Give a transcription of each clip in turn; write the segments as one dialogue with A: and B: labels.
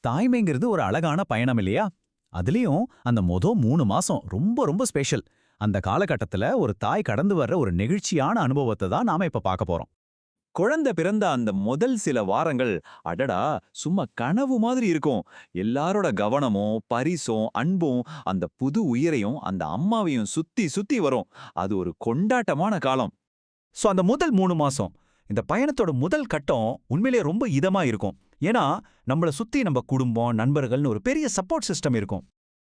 A: தாய்மைங்கிறது ஒரு அழகான பயணம் இல்லையா? அதுலயும் அந்த மொத 3 மாசம் ரொம்ப ரொம்ப ஸ்பெஷல். அந்த காலகட்டத்துல ஒரு தாய் கடந்து வர்ற ஒரு நெகிழ்ச்சியான அனுபவத்தை தான் நாம இப்ப பார்க்க போறோம்.
B: குழந்தை பிறந்த அந்த முதல் சில வாரங்கள், அடடா! சும்மா கனவு மாதிரி இருக்கும். எல்லாரோட கவனமும், பரிசும், அன்பும், அந்த புது உயிரையும், அந்த அம்மாவையும் சுத்தி சுத்தி வரும். அது ஒரு கொண்டாட்டமான காலம்.
A: அந்த முதல் 3 மாசம் இந்த பயணத்தோட முதல் கட்டம் உண்மையிலேயே ரொம்ப இதமா இருக்கும். ஏன்னா நம்மள சுத்தி நம்ம குடும்பம், நண்பர்கள்னு ஒரு பெரிய சப்போர்ட் சிஸ்டம் இருக்கும்.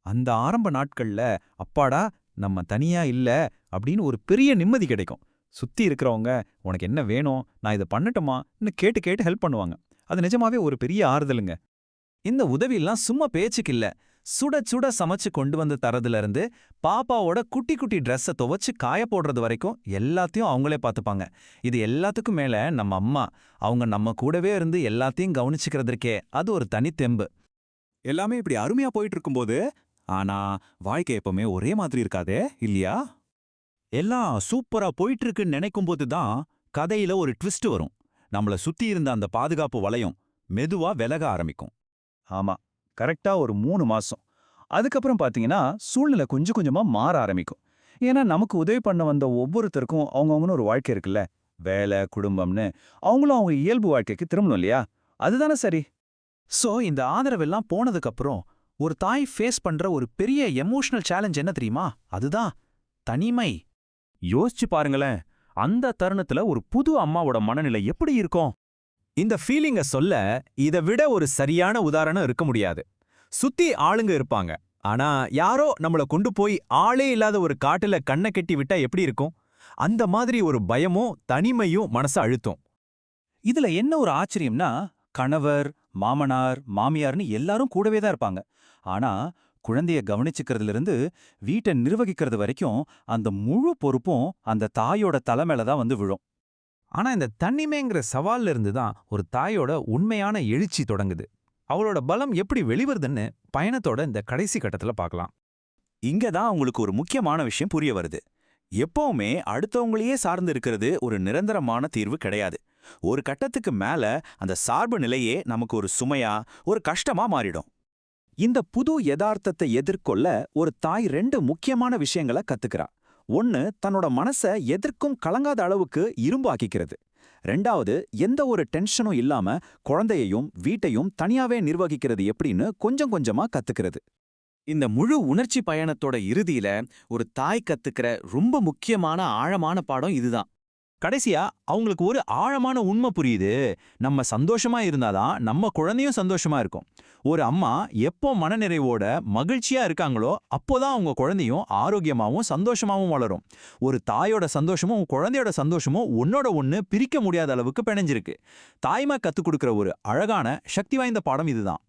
A: அந்த ஆரம்ப நாட்கள்ல அப்பாடா நம்ம தனியா இல்ல அப்படின்னு ஒரு பெரிய நிம்மதி கிடைக்கும். சுத்தி இருக்கிறவங்க உனக்கு என்ன வேணும், நான் இதை பண்ணட்டுமான்னு கேட்டு கேட்டு ஹெல்ப் பண்ணுவாங்க. அது நிஜமாவே ஒரு பெரிய ஆறுதலுங்க. இந்த உதவியெல்லாம் சும்மா பேச்சுக்கு இல்ல. சுட சுட சமைச்சு கொண்டு வந்து தரதுல இருந்து பாப்பாவோட குட்டி குட்டி ட்ரெஸ்ஸை துவைச்சு காய போடுறது வரைக்கும் எல்லாத்தையும் அவங்களே பார்த்துப்பாங்க. இது எல்லாத்துக்கும் மேல நம்ம அம்மா, அவங்க நம்ம கூடவே இருந்து எல்லாத்தையும் கவனிச்சுக்கிறதுக்கே அது ஒரு தனித்தெம்பு. எல்லாமே இப்படி அருமையா போயிட்டு இருக்கும்போது, ஆனா வாழ்க்கை எப்பவுமே ஒரே மாதிரி இருக்காதே இல்லையா? எல்லாம் சூப்பரா போயிட்டு இருக்குன்னு நினைக்கும்போது தான் கதையில ஒரு ட்விஸ்ட் வரும். நம்மள சுத்தி இருந்த அந்த பாதுகாப்பு வளையம் மெதுவா விலக ஆரம்பிக்கும். ஆமா, கரெக்டா ஒரு 3 மாசம். அதுக்கப்புறம் பாத்தீங்கன்னா சூழ்நிலை கொஞ்சம் கொஞ்சமா மாற ஆரம்பிக்கும். ஏன்னா நமக்கு உதவி பண்ண வந்த ஒவ்வொருத்தருக்கும் அவங்கவங்கன்னு ஒரு வாழ்க்கை இருக்குல்ல. வேலை, குடும்பம்னு அவங்களும் அவங்க இயல்பு வாழ்க்கைக்கு திரும்பணும் இல்லையா? அதுதானே சரி. இந்த ஆதரவெல்லாம் போனதுக்கு அப்புறம் ஒரு தாய் ஃபேஸ் பண்ற ஒரு பெரிய எமோஷனல் சேலஞ்ச் என்ன தெரியுமா? அதுதான் தனிமை. யோசிச்சு பாருங்களேன், அந்த தருணத்துல ஒரு புது அம்மாவோட மனநிலை எப்படி இருக்கும்? இந்த ஃபீலிங்க சொல்ல இதை விட ஒரு சரியான உதாரணம் இருக்க முடியாது. சுத்தி ஆளுங்க இருப்பாங்க, ஆனா யாரோ நம்மள கொண்டு போய் ஆளே இல்லாத ஒரு காட்டுல கண்ணை கட்டி விட்டா எப்படி இருக்கும்? அந்த மாதிரி ஒரு பயமும் தனிமையும் மனச அழுத்தும். இதுல என்ன ஒரு ஆச்சரியம்னா, கணவர், மாமனார், மாமியார்னு எல்லாரும் கூடவே தான் இருப்பாங்க. ஆனா குழந்தைய கவனிச்சுக்கிறதுல இருந்து வீட்டை நிர்வகிக்கிறது வரைக்கும் அந்த முழு பொறுப்பும் அந்த தாயோட தலைமையில தான் வந்து விழும். ஆனா இந்த தனிமைங்கிற சவால்ல இருந்து தான் ஒரு தாயோட உண்மையான எழுச்சி தொடங்குது. அவளோட பலம் எப்படி வெளிவருதுன்னு பயணத்தோட இந்த கடைசி கட்டத்துல பார்க்கலாம். இங்க தான் உங்களுக்கு ஒரு முக்கியமான விஷயம் புரிய வருது. எப்பவுமே அடுத்தவங்களையே சார்ந்து இருக்கிறது ஒரு நிரந்தரமான தீர்வு கிடையாது. ஒரு கட்டத்துக்கு மேல அந்த சார்பு நிலையே நமக்கு ஒரு சுமையா, ஒரு கஷ்டமா மாறிடும். இந்த புது யதார்த்தத்தை எதிர்கொள்ள ஒரு தாய் 2 முக்கியமான விஷயங்களை கத்துக்கிறா. ஒன்னு, தன்னோட மனச எதற்கும் கலங்காத அளவுக்கு இரும்பு ஆக்கிக்கிறது. 2வது, எந்த ஒரு டென்ஷனும் இல்லாம குழந்தையையும் வீட்டையும் தனியாவே நிர்வகிக்கிறது எப்படின்னு கொஞ்சம் கொஞ்சமா கத்துக்கிறது. இந்த முழு உணர்ச்சி பயணத்தோட இறுதியில ஒரு தாய் கத்துக்கிற ரொம்ப முக்கியமான ஆழமான பாடம் இதுதான். கடைசியா அவங்களுக்கு ஒரு ஆழமான உண்மை புரியுது. நம்ம சந்தோஷமா இருந்தாதான் நம்ம குழந்தையும் சந்தோஷமா இருக்கும். ஒரு அம்மா எப்போ மனநிறைவோட மகிழ்ச்சியா இருக்காங்களோ அப்போதான் அவங்க குழந்தையும் ஆரோக்கியமாவும் சந்தோஷமாவும் வளரும். ஒரு தாயோட சந்தோஷமும் குழந்தையோட சந்தோஷமும் ஒன்னோட ஒன்னு பிரிக்க முடியாத அளவுக்கு பிணைஞ்சிருக்கு. தாய்மை கத்துக் கொடுக்கிற ஒரு அழகான சக்தி வாய்ந்த பாடம் இதுதான்.